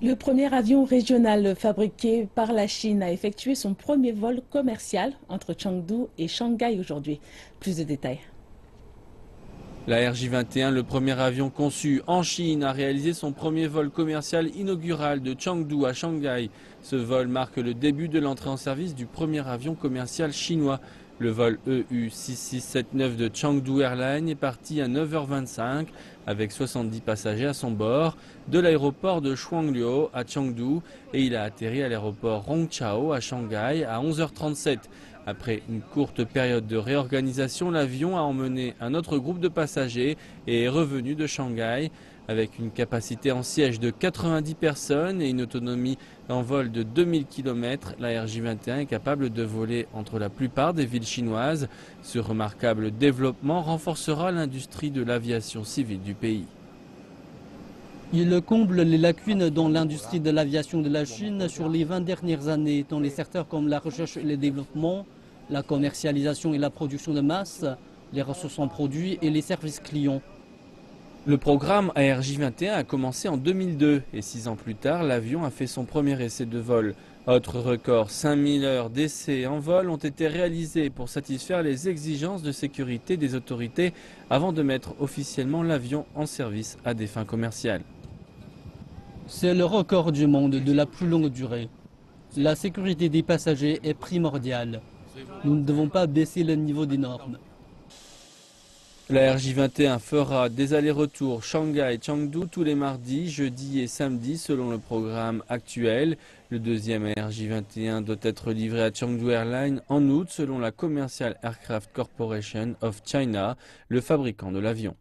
Le premier avion régional fabriqué par la Chine a effectué son premier vol commercial entre Chengdu et Shanghai aujourd'hui. Plus de détails. La RJ-21, le premier avion conçu en Chine, a réalisé son premier vol commercial inaugural de Chengdu à Shanghai. Ce vol marque le début de l'entrée en service du premier avion commercial chinois. Le vol EU6679 de Chengdu Airlines est parti à 9h25 avec 70 passagers à son bord de l'aéroport de Shuangliu à Chengdu et il a atterri à l'aéroport Hongqiao à Shanghai à 11h37. Après une courte période de réorganisation, l'avion a emmené un autre groupe de passagers et est revenu de Shanghai. Avec une capacité en siège de 90 personnes et une autonomie en vol de 2000 km, la RJ-21 est capable de voler entre la plupart des villes chinoises. Ce remarquable développement renforcera l'industrie de l'aviation civile du pays. Il comble les lacunes dans l'industrie de l'aviation de la Chine sur les 20 dernières années, dans les secteurs comme la recherche et le développement, la commercialisation et la production de masse, les ressources en produits et les services clients. Le programme ARJ-21 a commencé en 2002 et 6 ans plus tard, l'avion a fait son premier essai de vol. Autre record, 5000 heures d'essais en vol ont été réalisées pour satisfaire les exigences de sécurité des autorités avant de mettre officiellement l'avion en service à des fins commerciales. C'est le record du monde de la plus longue durée. La sécurité des passagers est primordiale. Nous ne devons pas baisser le niveau des normes. La RJ-21 fera des allers-retours Shanghai-Chengdu tous les mardis, jeudis et samedis selon le programme actuel. Le deuxième RJ-21 doit être livré à Chengdu Airlines en août selon la Commercial Aircraft Corporation of China, le fabricant de l'avion.